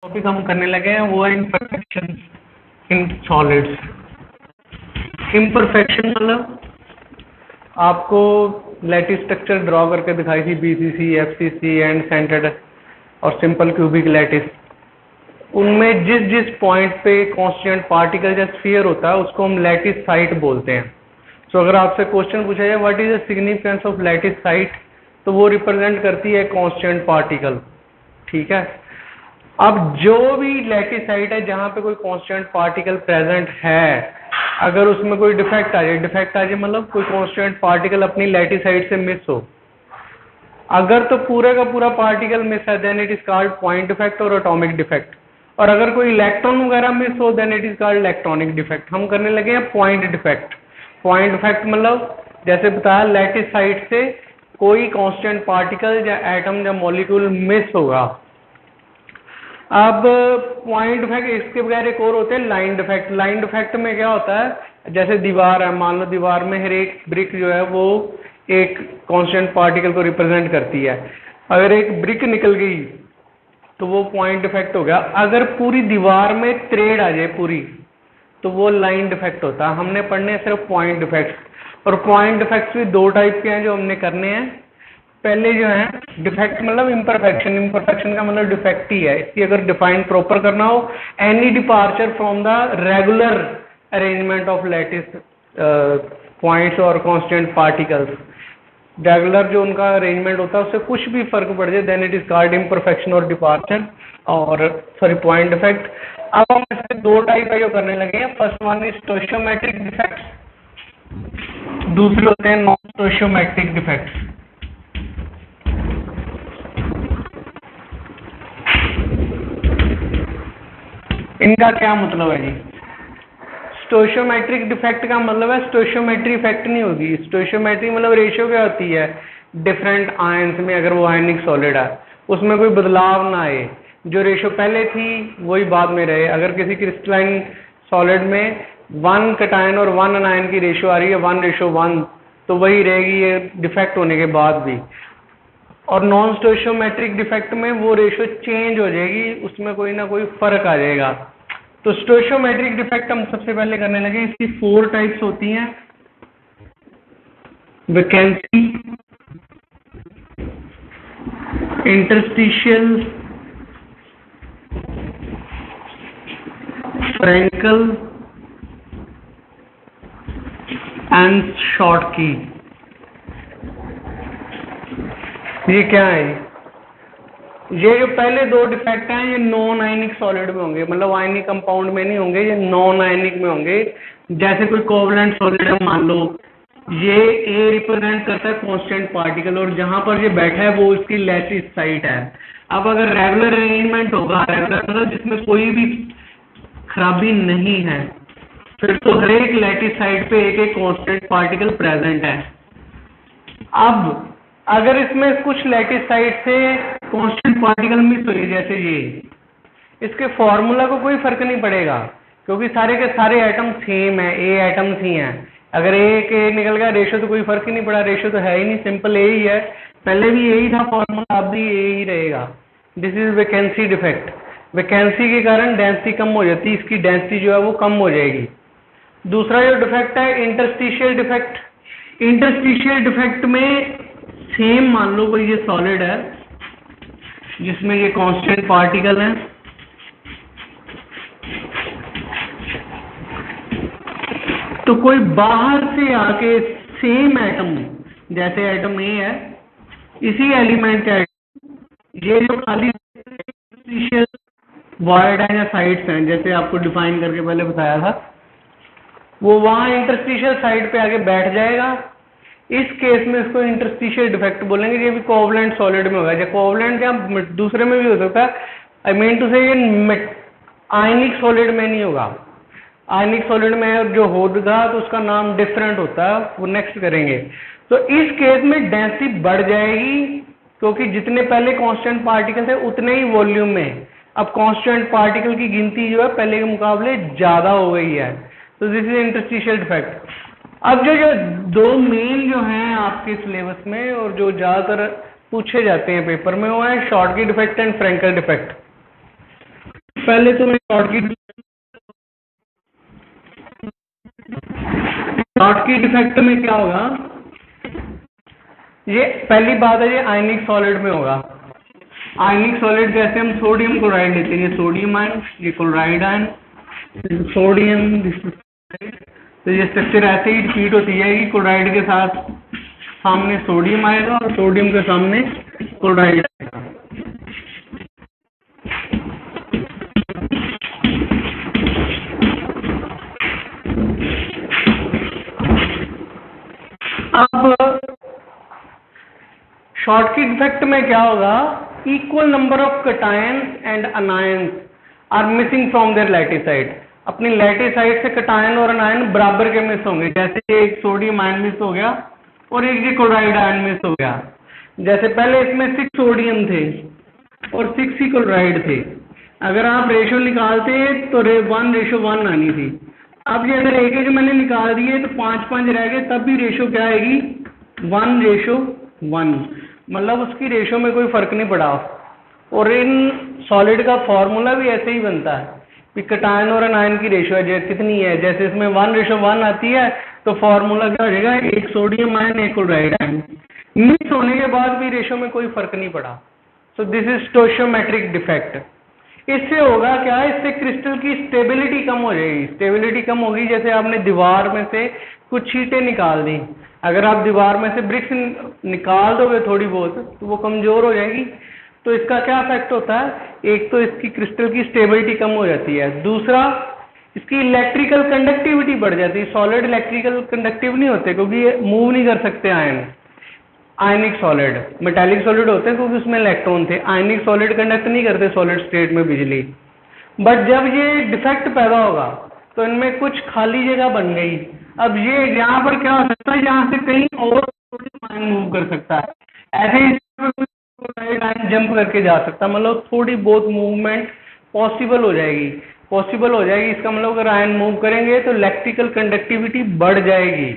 Topic हम करने लगे हैं वो है इम्परफेक्शन इन सॉलिड्स। इम्परफेक्शन मतलब आपको लैटिस स्ट्रक्चर ड्रॉ करके दिखाई थी, बीसीसी, एफसीसी एंड सेंटर्ड और सिंपल क्यूबिक लैटिस। उनमें जिस जिस पॉइंट पे कांस्टेंट पार्टिकल या स्फीयर होता है उसको हम लैटिस साइट बोलते हैं। तो अगर आपसे क्वेश्चन पूछा जाए what is the significance of lattice site, तो वो रिप्रेजेंट करती है कांस्टेंट पार्टिकल। ठीक है, अब जो भी लैटिस साइट है जहां पे कोई कांस्टेंट पार्टिकल प्रेजेंट है, अगर उसमें कोई डिफेक्ट आ जाए मतलब कोई कांस्टेंट पार्टिकल अपनी लैटिस साइट से मिस हो, अगर तो पूरा का पूरा पार्टिकल मिस है then it is called point defect और एटॉमिक डिफेक्ट। और अगर कोई इलेक्ट्रॉन वगैरह मिस हो then it is called electronic defect. हम करने लगे हैं पॉइंट डिफेक्ट। पॉइंट डिफेक्ट मतलब जैसे बताया लैटिस साइट से कोई कांस्टेंट पार्टिकल या एटम या मॉलिक्यूल मिस होगा। अब पॉइंट डिफेक्ट, इसके बगैर एक और होते हैं लाइन डिफेक्ट। लाइन डिफेक्ट में क्या होता है, जैसे दीवार है, मान लो दीवार में हर एक ब्रिक जो है वो एक कांस्टेंट पार्टिकल को रिप्रेजेंट करती है। अगर एक ब्रिक निकल गई तो वो पॉइंट डिफेक्ट हो गया। अगर पूरी दीवार में थ्रेड आ जाए पूरी, तो वो लाइन डिफेक्ट होता है। हमने पढ़ने हैं सिर्फ पॉइंट डिफेक्ट। और पॉइंट डिफेक्ट्स भी दो टाइप के हैं जो हमने करने हैं। पहले जो है डिफेक्ट मतलब इम्परफेक्शन। इम्परफेक्शन का मतलब डिफेक्ट ही है। इसकी अगर डिफाइन प्रॉपर करना हो, any departure from the regular arrangement of lattice points और कांस्टेंट पार्टिकल्स, रेगुलर जो उनका अरेंजमेंट होता है उससे कुछ भी फर्क पड़ जाए then it is called imperfection और डिपार्चर और पॉइंट डिफेक्ट। अब हम इसके दो टाइप है जो करने लगे हैं। फर्स्ट वन इज स्टोइशियोमेट्रिक डिफेक्ट्स, दूसरे होते हैं नॉन स्टोइशियोमेट्रिक डिफेक्ट्स। इनका क्या मतलब है जी? स्टोइशियोमेट्रिक डिफेक्ट का मतलब है स्टोइशियोमेट्री इफेक्ट नहीं होगी। स्टोइशियोमेट्री मतलब रेशियो क्या होती है डिफरेंट आयंस में, अगर वो आयनिक सॉलिड है उसमें कोई बदलाव ना आए, जो रेशियो पहले थी वही बाद में रहे। अगर किसी क्रिस्टलाइन सॉलिड में 1 कैटायन और 1 अनायन की रेशियो आ रही है 1:1, तो वही रहेगी ये डिफेक्ट होने के बाद भी। और नॉन स्टोइशियोमेट्रिक डिफेक्ट में वो रेशियो चेंज हो जाएगी, उसमें कोई ना कोई फर्क आ जाएगा। तो स्टोइशियोमेट्रिक डिफेक्ट हम सबसे पहले करने लगे। इसकी 4 टाइप्स होती हैं। Vacancy, interstitial, Frenkel and Schottky. ये क्या है? ये जो पहले दो डिफेक्ट हैं ये नॉन आयनिक सॉलिड में होंगे, मतलब आयनिक कंपाउंड में नहीं होंगे, ये नॉन आयनिक में होंगे। जैसे कोई कोवलेंट सॉलिड है, मान लो ये ए रिप्रेजेंट करता है कांस्टेंट पार्टिकल और जहां पर ये बैठा है वो इसकी लैटिस साइट है। अब अगर रेगुलर अरेंजमेंट होगा, रेगुलर मतलब जिसमें कोई भी खराबी नहीं है, फिर तो हर एक लैटिस साइट पे एक एक कांस्टेंट पार्टिकल प्रेजेंट है। अब अगर इसमें कुछ लैटिस साइट से कांस्टेंट पार्टिकल मिस हुई, जैसे ये, इसके फॉर्मूला को कोई फर्क नहीं पड़ेगा क्योंकि सारे के सारे एटम सेम है, ए एटम्स ही हैं। अगर एक ए निकल गया रेशियो तो कोई फर्क ही नहीं पड़ा, रेशियो तो है ही नहीं, सिंपल ए ही है। पहले भी यही था फॉर्मूला, अब भी ए ही रहेगा। This is vacancy defect. Vacancy के कारण डेंसिटी कम हो जाती है, इसकी डेंसिटी जो है वो कम हो जाएगी। दूसरा जो डिफेक्ट है इंटरस्टिशियल डिफेक्ट। इंटरस्टिशियल डिफेक्ट में सेम मान लो कोई ये सॉलिड है जिसमें ये कांस्टेंट पार्टिकल है, तो कोई बाहर से आके सेम एटम, जैसे एटम ए है, इसी एलिमेंट का ये जो खाली इंटरस्टिशियल वॉइड है या साइड्स हैं, जैसे आपको डिफाइन करके पहले बताया था, वो वहां इंटरस्टिशियल साइड पे आके बैठ जाएगा। इस केस में इसको इंटरस्टिशियल डिफेक्ट बोलेंगे। ये भी कोवलेंट सॉलिड में होगा, या कोवलेंट या दूसरे में भी हो सकता है। आई मीन टू से ये आयनिक सॉलिड में नहीं होगा। आयनिक सॉलिड में जो होगा तो उसका नाम डिफरेंट होता है, वो नेक्स्ट करेंगे। तो इस केस में डेंसिटी बढ़ जाएगी क्योंकि जितने पहले कांस्टेंट पार्टिकल थे उतने ही वॉल्यूम में अब कांस्टेंट पार्टिकल की गिनती जो है पहले के मुकाबले ज्यादा हो गई है। तो दिस इज इंटरस्टिशियल डिफेक्ट। अब जो दो मेन जो हैं आपके सिलेबस में और जो ज्यादातर पूछे जाते हैं पेपर में, वो है Schottky defect and Frenkel defect. पहले तो मैं शॉर्टकी डिफेक्ट में क्या होगा, ये पहली बात है, ये आयनिक सॉलिड में होगा। आयनिक सॉलिड जैसे हम सोडियम क्लोराइड लेते हैं, ये सोडियम आयन, ये क्लोराइड आयन, सोडियम, तो ये स्ट्रक्चर ऐसे ही रिपीट होती जाएगी। क्लोराइड के साथ सामने सोडियम आएगा और सोडियम के सामने क्लोराइड आएगा। अब शॉर्टकी डिफेक्ट में क्या होगा, equal number of cations and anions are missing from their lattice site. अपनी लैटिसाइड से कटायन और अनायन बराबर के मिस होंगे। जैसे एक सोडियम आयन मिस हो गया और एक ये क्लोराइड आयन मिस हो गया। जैसे पहले इसमें 6 सोडियम थे और 6 ही क्लोराइड थे। अगर आप रेशो निकालते तो 1:1 आनी थी। अब ये अगर एक मैंने निकाल दिए तो 5 रह गए, तब भी रेशो क्या आएगी, 1:1। मतलब उसकी रेशो में कोई फर्क नहीं पड़ा। और इन सॉलिड का फॉर्मूला भी ऐसे ही बनता है कि कटायन और अनायन की रेशो कितनी है। जैसे इसमें 1:1 आती है तो फॉर्मूला क्या हो जाएगा, एक सोडियम आयन एक क्लोराइड आयन। मिक्स होने के बाद भी रेशो में कोई फर्क नहीं पड़ा। So this is stoichiometric defect. इससे होगा क्या, इससे क्रिस्टल की स्टेबिलिटी कम हो जाएगी। स्टेबिलिटी कम होगी, जैसे आपने दीवार में से कुछ छींटे निकाल दी, अगर आप दीवार में से ब्रिक्स निकाल दोगे थोड़ी बहुत तो वो कमजोर हो जाएगी। तो इसका क्या इफेक्ट होता है, एक तो इसकी क्रिस्टल की स्टेबिलिटी कम हो जाती है, दूसरा इसकी इलेक्ट्रिकल कंडक्टिविटी बढ़ जाती है। सॉलिड इलेक्ट्रिकल कंडक्टिव नहीं होते क्योंकि ये मूव नहीं कर सकते आयन। आयनिक सॉलिड, मेटालिक सॉलिड होते हैं क्योंकि उसमें इलेक्ट्रॉन थे। आयनिक सॉलिड कंडक्ट नहीं करते सॉलिड स्टेट में बिजली। बट जब ये डिफेक्ट पैदा होगा तो इनमें कुछ खाली जगह बन गई। अब ये यहाँ पर क्या हो सकता है, यहाँ से कहीं और आयन मूव कर सकता है, ऐसे ही आयन जंप करके जा सकता है। मतलब थोड़ी बहुत मूवमेंट पॉसिबल हो जाएगी, इसका मतलब अगर आयन मूव करेंगे तो इलेक्ट्रिकल कंडक्टिविटी बढ़ जाएगी,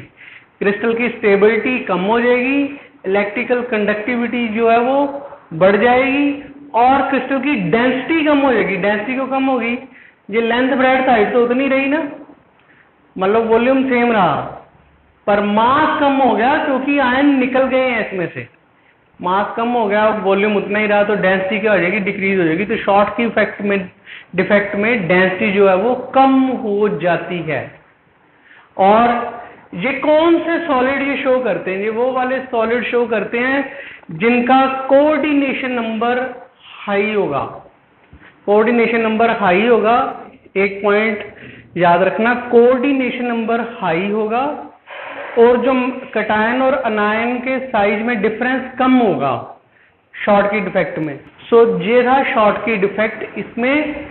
क्रिस्टल की स्टेबिलिटी कम हो जाएगी, इलेक्ट्रिकल कंडक्टिविटी जो है वो बढ़ जाएगी और क्रिस्टल की डेंसिटी कम हो जाएगी। डेंसिटी क्यों कम होगी, ये लेंथ ब्रेड्थ हाइट तो उतनी रही ना, मतलब वॉल्यूम सेम रहा पर मास कम हो गया क्योंकि आयन निकल गए हैं इसमें से। मास कम हो गया, वॉल्यूम उतना ही रहा, तो डेंसिटी क्या हो जाएगी, डिक्रीज हो जाएगी। तो शॉर्टकी डिफेक्ट में डेंसिटी जो है वो कम हो जाती है। और ये कौन से सॉलिड ये शो करते हैं, ये वो वाले सॉलिड शो करते हैं जिनका कोऑर्डिनेशन नंबर हाई होगा। कोऑर्डिनेशन नंबर हाई होगा, एक पॉइंट याद रखना, कोऑर्डिनेशन नंबर हाई होगा और जो कटायन और अनायन के साइज में डिफरेंस कम होगा शॉर्टकी डिफेक्ट में। सो ये था शॉर्टकी डिफेक्ट। इसमें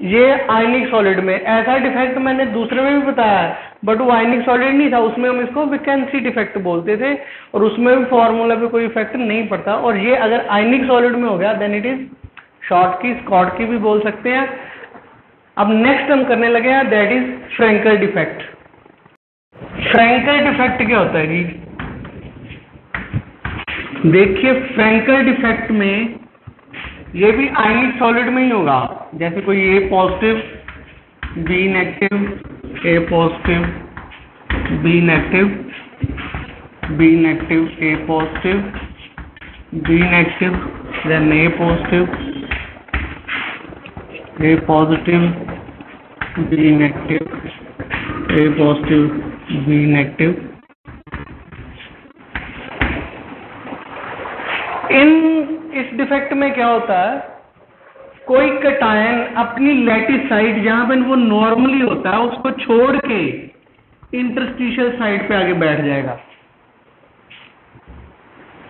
ये आयनिक सॉलिड में, ऐसा डिफेक्ट मैंने दूसरे में भी बताया है बट वो आयनिक सॉलिड नहीं था, उसमें हम इसको वैकेंसी डिफेक्ट बोलते थे और उसमें भी फॉर्मूला पे कोई इफेक्ट नहीं पड़ता। और ये अगर आयनिक सॉलिड में हो गया then it is Schottky, Schottky भी बोल सकते हैं। अब नेक्स्ट हम करने लगे हैं, that is Frenkel defect. Frenkel defect क्या होता है जी, देखिए फ्रैंकल डिफेक्ट में ये भी आयनिक सॉलिड में ही होगा। जैसे कोई A positive B negative, A positive B negative, B negative A positive, B negative then A positive, A positive B negative, A positive B negative. इस डिफेक्ट में क्या होता है, कोई कटायन अपनी लैटिस साइड जहां पर वो नॉर्मली होता है उसको छोड़ के इंटरस्टिशियल साइड पे आगे बैठ जाएगा।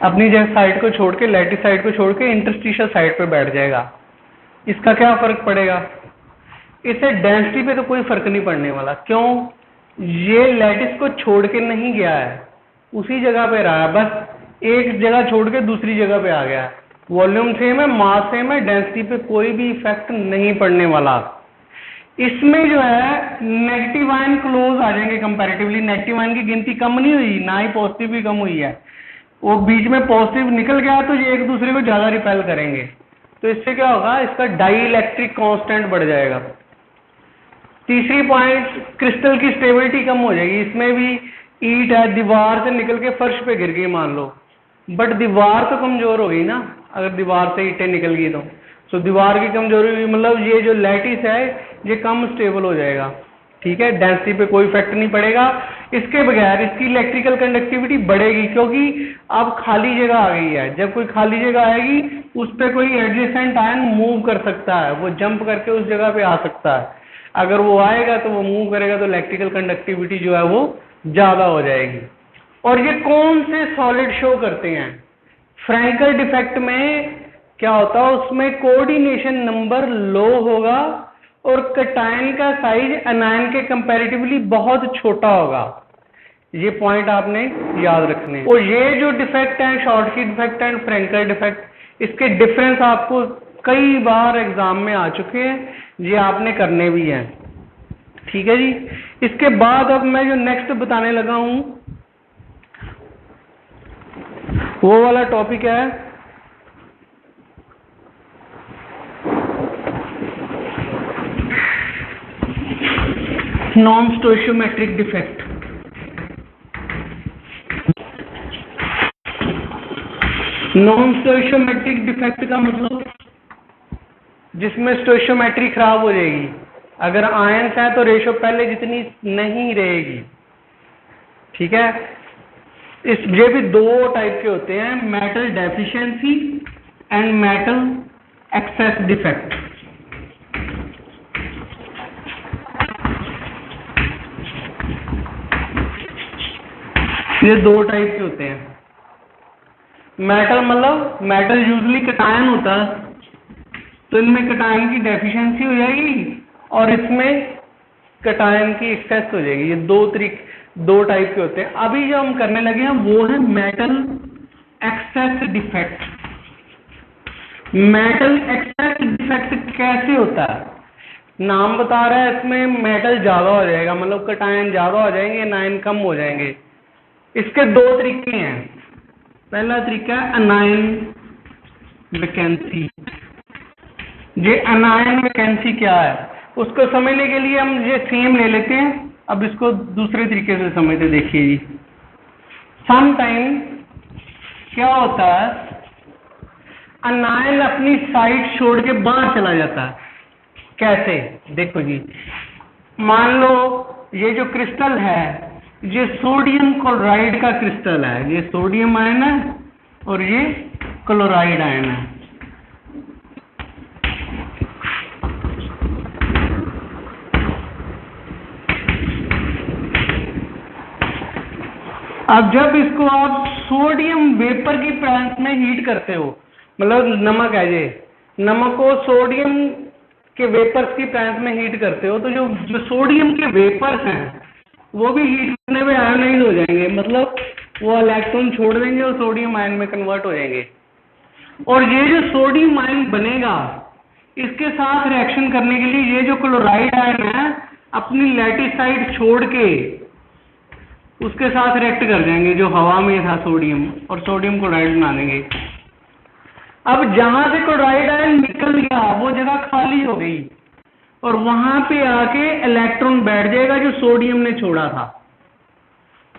अपनी जगह साइड को छोड़ के, लैटिस साइड को छोड़ के इंटरस्टिशियल साइड पे बैठ जाएगा। इसका क्या फर्क पड़ेगा, इससे डेंसिटी पे तो कोई फर्क नहीं पड़ने वाला। क्यों, ये लैटिस को छोड़ के नहीं गया है, उसी जगह पे रहा है, बस एक जगह छोड़ के दूसरी जगह पे आ गया है। वॉल्यूम सेम है, मास सेम है, डेंसिटी पे कोई भी इफेक्ट नहीं पड़ने वाला। इसमें जो है नेगेटिव आयन क्लोज आ जाएंगे कंपैरेटिवली। नेगेटिव आयन की गिनती कम नहीं हुई, ना ही पॉजिटिव भी कम हुई है। वो बीच में पॉजिटिव निकल गया तो ये एक दूसरे को ज्यादा रिपेल करेंगे। तो इससे क्या होगा, इसका डाई इलेक्ट्रिक कांस्टेंट बढ़ जाएगा। तीसरी पॉइंट, क्रिस्टल की स्टेबिलिटी कम हो जाएगी। इसमें भी ईंट है, दीवार से निकल के फर्श पे गिर गई मान लो, बट दीवार तो कमजोर हो गई ना, अगर दीवार से ईंटें निकल गई तो दीवार की कमजोरी हुई, मतलब ये जो लैटिस है ये कम स्टेबल हो जाएगा। ठीक है, डेंसिटी पे कोई इफेक्ट नहीं पड़ेगा। इसके बगैर इसकी इलेक्ट्रिकल कंडक्टिविटी बढ़ेगी, क्योंकि अब खाली जगह आ गई है। जब कोई खाली जगह आएगी उस पर कोई एडजेसेंट आयन मूव कर सकता है, वो जंप करके उस जगह पे आ सकता है। अगर वो आएगा तो वो मूव करेगा तो इलेक्ट्रिकल कंडक्टिविटी जो है वो ज्यादा हो जाएगी। और ये कौन से सॉलिड शो करते हैं? फ्रैंकल डिफेक्ट में क्या होता है, उसमें कोऑर्डिनेशन नंबर लो होगा और कैटायन का साइज एनायन के कंपैरेटिवली बहुत छोटा होगा। ये पॉइंट आपने याद रखने हैं। और ये जो डिफेक्ट है, Schottky defect and Frenkel defect, इसके डिफरेंस आपको कई बार एग्जाम में आ चुके हैं, ये आपने करने भी हैं। ठीक है जी। इसके बाद अब मैं जो नेक्स्ट बताने लगा हूं वो वाला टॉपिक है नॉन स्टोइशियोमेट्रिक डिफेक्ट। नॉन स्टोइशियोमेट्रिक डिफेक्ट का मतलब जिसमें स्टोइशियोमेट्री खराब हो जाएगी। अगर आयंस है तो रेशो पहले जितनी नहीं रहेगी। ठीक है, ये भी दो टाइप के होते हैं, metal deficiency and metal access defect. ये दो टाइप के होते हैं। मेटल मतलब मेटल यूजुअली कैटायन होता है, तो इनमें कैटायन की डेफिशिएंसी हो जाएगी और इसमें कैटायन की एक्सेस हो जाएगी। ये दो टाइप के होते हैं। अभी जो हम करने लगे हैं वो है metal access defect. Metal access defect कैसे होता है? नाम बता रहा है, इसमें मेटल ज्यादा हो जाएगा, मतलब कैटायन ज्यादा हो जाएंगे, एनायन कम हो जाएंगे। इसके दो तरीके हैं। पहला तरीका है अनायन वैकेंसी। ये अनायन वैकेंसी क्या है उसको समझने के लिए हम ये सेम ले लेते हैं। अब इसको दूसरे तरीके से समझते, देखिए जी। सम टाइम क्या होता है, अनायन अपनी साइड छोड़ के बाहर चला जाता है। कैसे? देखो जी, मान लो ये जो क्रिस्टल है ये सोडियम क्लोराइड का क्रिस्टल है। ये सोडियम आयन है और ये क्लोराइड आयन है। अब जब इसको आप सोडियम वेपर की प्रेजेंस में हीट करते हो, मतलब नमक है, ये नमक को सोडियम के वेपर्स की प्रेजेंस में हीट करते हो, तो जो सोडियम के वेपर्स हैं वो भी हीट करने में आयोनाइज हो जाएंगे, मतलब वो इलेक्ट्रॉन छोड़ देंगे और सोडियम आयन में कन्वर्ट हो जाएंगे। और ये जो सोडियम आयन बनेगा, इसके साथ रिएक्शन करने के लिए ये जो क्लोराइड आयन है अपनी लैटिस साइड छोड़ के उसके साथ रिएक्ट कर जाएंगे जो हवा में था सोडियम, और सोडियम क्लोराइड बना देंगे। अब जहां से क्लोराइड आयन निकल गया वो जगह खाली हो गई और वहां पे आके इलेक्ट्रॉन बैठ जाएगा जो सोडियम ने छोड़ा था।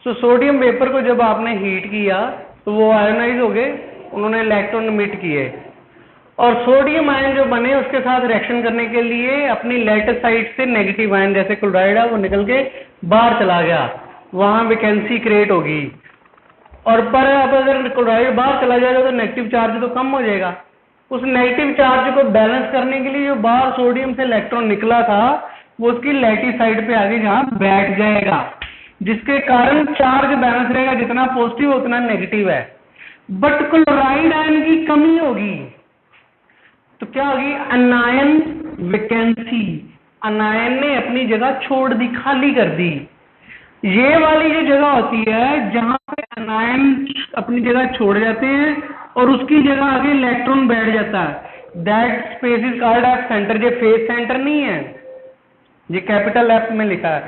तो सोडियम वेपर को जब आपने हीट किया तो वो आयोनाइज हो गए, उन्होंने इलेक्ट्रॉन इमिट किए, और सोडियम आयन जो बने उसके साथ रिएक्शन करने के लिए अपनी लैटिस साइड से नेगेटिव आयन जैसे क्लोराइड है वो निकल के बाहर चला गया, वहां वैकेंसी क्रिएट होगी। और पर अब अगर क्लोराइड बाहर चला जाएगा तो नेगेटिव चार्ज तो कम हो जाएगा। उस नेगेटिव चार्ज को बैलेंस करने के लिए जो बाहर सोडियम से इलेक्ट्रॉन निकला था वो उसकी लैटिस साइड पे आगे जहां बैठ जाएगा, जिसके कारण चार्ज बैलेंस रहेगा, जितना पॉजिटिव उतना नेगेटिव है। बट क्लोराइड आयन की कमी होगी तो क्या होगी, अनायन वैकेंसी। अनायन ने अपनी जगह छोड़ दी, खाली कर दी। ये वाली जो जगह होती है जहां पे अनायन अपनी जगह छोड़ जाते हैं और उसकी जगह आगे इलेक्ट्रॉन बैठ जाता है, that space is called as center. ये फेज सेंटर नहीं है, ये कैपिटल एफ में लिखा है।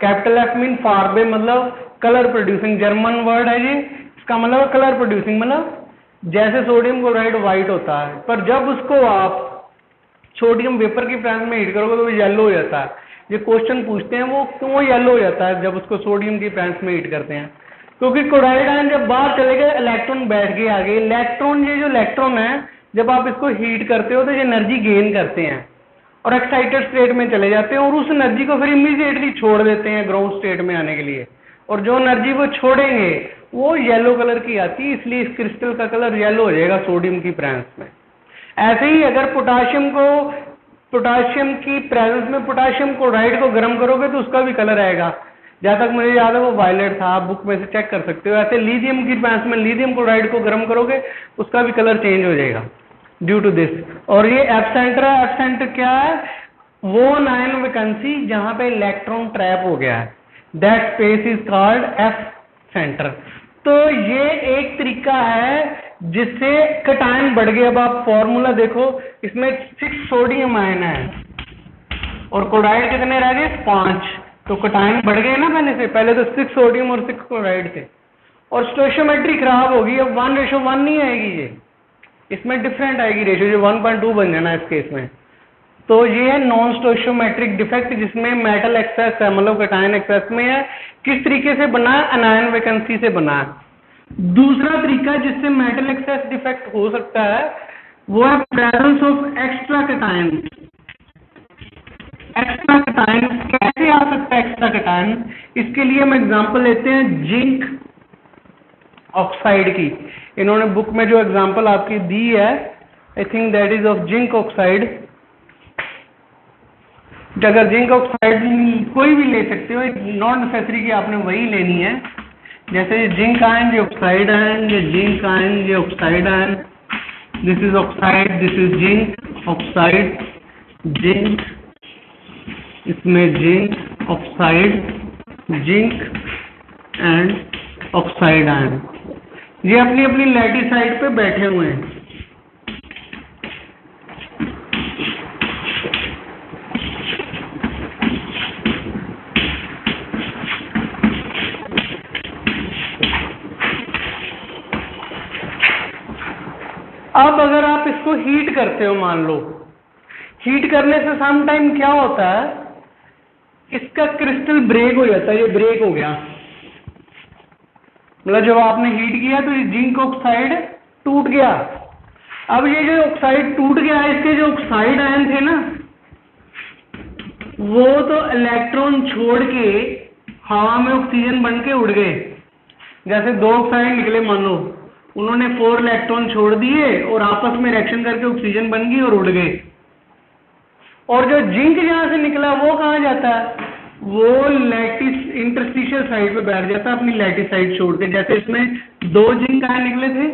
कैपिटल एफ मीन फारबे, मतलब कलर प्रोड्यूसिंग, जर्मन वर्ड है ये। इसका मतलब कलर प्रोड्यूसिंग, मतलब जैसे सोडियम क्लोराइड व्हाइट होता है, पर जब उसको आप सोडियम वेपर की प्रेजेंस में हीट करोगे तो वो येलो हो जाता है। ये क्वेश्चन पूछते हैं वो क्यों येलो हो जाता है जब उसको सोडियम की प्रेजेंस में हीट करते हैं, क्योंकि क्लोराइड आयन जब बाहर चले गए इलेक्ट्रॉन बैठ गए आगे। इलेक्ट्रॉन, ये जो इलेक्ट्रॉन है जब आप इसको हीट करते हो तो ये एनर्जी गेन करते हैं और एक्साइटेड स्टेट में चले जाते हैं और उस एनर्जी को फिर इमीडिएटली छोड़ देते हैं ग्राउंड स्टेट में आने के लिए, और जो एनर्जी वो छोड़ेंगे वो येलो कलर की आती है, इसलिए इस क्रिस्टल का कलर येलो हो जाएगा सोडियम की प्रेजेंस में। ऐसे ही अगर पोटाशियम की प्रेजेंस में पोटाशियम क्लोराइड को गर्म करोगे तो उसका भी कलर आएगा, जहां तक मुझे याद है वो वायलेट था, आप बुक में से चेक कर सकते हो। ऐसे लिथियम की प्रेजेंस में लिथियम क्लोराइड को गर्म करोगे उसका भी कलर चेंज हो जाएगा ड्यू टू दिस। और ये एफ सेंटर है। एफ सेंटर क्या है? वो आयन वैकेंसी जहां पे इलेक्ट्रॉन ट्रैप हो गया है, that space is called F centre. तो ये एक तरीका है जिससे कटायन बढ़ गया। अब आप फॉर्मूला देखो, इसमें 6 सोडियम आयन है और क्लोराइड कितने रह गए? 5। तो कटायन बढ़ गए ना पहले तो 6 सोडियम और 6 क्लोराइड थे, और स्टोइशियोमेट्री खराब होगी। अब 1:1 नहीं आएगी, ये इसमें डिफरेंट आएगी रेशियो, जो 1.2 बन जाना इस केस में। तो ये है नॉन स्टोइशियोमेट्रिक डिफेक्ट, जिसमें मेटल एक्सेस है, मतलब कटायन एक्सेस में है। किस तरीके से बना है? अनायन वैकेंसी से बना है। दूसरा तरीका जिससे मेटल एक्सेस डिफेक्ट हो सकता है वो है presence of extra cation. Extra cation कैसे आ सकता है? एक्स्ट्रा कटायन, इसके लिए हम एग्जांपल लेते हैं जिंक ऑक्साइड की। इन्होंने बुक में जो एग्जांपल आपकी दी है, I think that is of zinc oxide. अगर जिंक ऑक्साइड कोई भी ले सकते हो, नॉट नेसेसरी कि आपने वही लेनी है। जैसे ये जिंक आयन, ये ऑक्साइड आयन, ये जिंक आयन, ये oxide ion, this is oxide, this is zinc oxide, zinc, इसमें zinc oxide, zinc and oxide ion, ये अपनी अपनी लैटिस साइड पे बैठे हुए हैं। अब अगर आप इसको हीट करते हो, मान लो हीट करने से सम टाइम क्या होता है, इसका क्रिस्टल ब्रेक हो जाता है। ये ब्रेक हो गया, मतलब जब आपने हीट किया तो ये जिंक ऑक्साइड टूट गया। अब ये जो ऑक्साइड टूट गया है, इसके जो ऑक्साइड आयन थे ना, वो तो इलेक्ट्रॉन छोड़ के हवा में ऑक्सीजन बन के उड़ गए। जैसे 2 ऑक्साइड निकले, मान लो उन्होंने 4 इलेक्ट्रॉन छोड़ दिए और आपस में रिएक्शन करके ऑक्सीजन बन गई और उड़ गए। और जो जिंक जहां से निकला वो कहां जाता है? वो लैटिस इंटरस्टिशियल साइड पे बैठ जाता है, अपनी लैटिस साइड छोड़ के। जैसे इसमें 2 जिंक आयन निकले थे,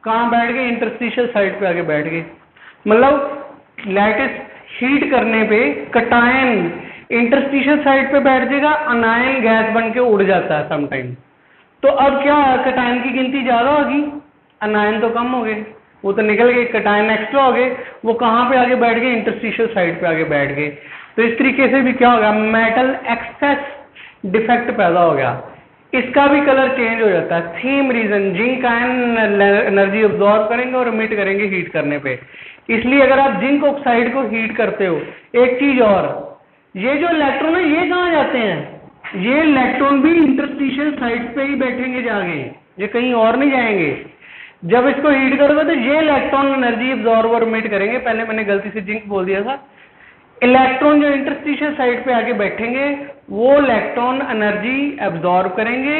कहां बैठ गए? इंटरस्टिशियल साइड पे आके बैठ गए। मतलब लैटिस हीट करने पे कटायन इंटरस्टिशियल साइड पे बैठ जाएगा, अनायन गैस बन के उड़ जाता है समटाइम। तो अब क्या, कटायन की गिनती ज्यादा होगी, अनायन तो कम हो गए, वो तो निकल गए, कटायन एक्स्ट्रा हो गए, वो कहां पे आगे बैठ गए? इंटरस्टिशियल साइड पे आगे बैठ गए। तो इस तरीके से भी क्या हो गया? मेटल एक्सेस डिफेक्ट पैदा हो गया। इसका भी कलर चेंज हो जाता है। Same reason, zinc ion energy absorb करेंगे और इमिट करेंगे हीट करने पे। इसलिए अगर आप जिंक ऑक्साइड को हीट करते हो, एक चीज और, ये जो इलेक्ट्रॉन है ये कहां जाते हैं? ये इलेक्ट्रॉन भी इंटरस्टिशियल साइड पे ही बैठेंगे जाके, ये कहीं और नहीं जाएंगे। जब इसको हीट करोगे तो ये इलेक्ट्रॉन एनर्जी अब्सॉर्ब और इमिट करेंगे। पहले मैंने गलती से जिंक बोल दिया था। इलेक्ट्रॉन जो इंटरस्टिशियल साइड पे आके बैठेंगे वो इलेक्ट्रॉन एनर्जी एब्सॉर्ब करेंगे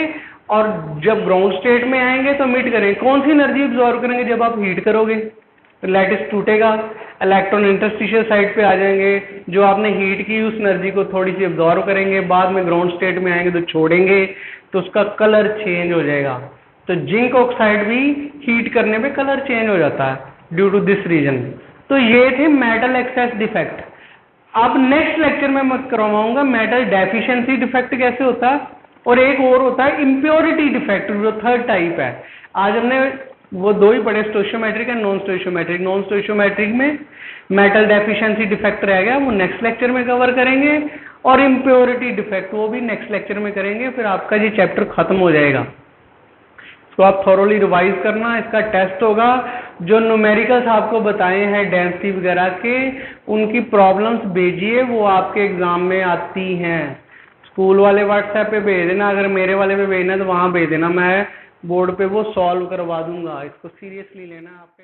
और जब ग्राउंड स्टेट में आएंगे तो इमिट करेंगे। कौन सी एनर्जी एब्सॉर्ब करेंगे? जब आप हीट करोगे तो लैटिस टूटेगा, इलेक्ट्रॉन इंटरस्टिशियल साइड पे आ जाएंगे, जो आपने हीट की उस एनर्जी को थोड़ी सी एब्सॉर्ब करेंगे, बाद में ग्राउंड स्टेट में आएंगे तो छोड़ेंगे, तो उसका कलर चेंज हो जाएगा। तो जिंक ऑक्साइड भी हीट करने पे कलर चेंज हो जाता है ड्यू टू दिस रीजन। तो ये थे मेटल एक्सेस डिफेक्ट। अब नेक्स्ट लेक्चर में मैं करवाऊंगा मेटल डेफिशिएंसी डिफेक्ट कैसे होता है, और एक और होता है इम्प्योरिटी डिफेक्ट, जो 3rd टाइप है। आज हमने वो 2 ही पढ़े, स्टोइशियोमेट्रिक एंड नॉन स्टोइशियोमेट्रिक। नॉन स्टोइशियोमेट्रिक में मेटल डेफिशिएंसी डिफेक्ट रह गया, वो नेक्स्ट लेक्चर में कवर करेंगे, और इम्प्योरिटी डिफेक्ट वो भी नेक्स्ट लेक्चर में करेंगे। फिर आपका ये चैप्टर खत्म हो जाएगा। इसको आप थॉरोली रिवाइज करना। इसका टेस्ट होगा, जो न्यूमेरिकल्स आपको बताए हैं डेंसिटी वगैरह के, उनकी प्रॉब्लम्स भेजिए, वो आपके एग्जाम में आती हैं। स्कूल वाले व्हाट्सएप पे भेज देना, अगर मेरे वाले पे भेजना तो वहाँ भेज देना, मैं बोर्ड पे वो सॉल्व करवा दूंगा। इसको सीरियसली लेना आपके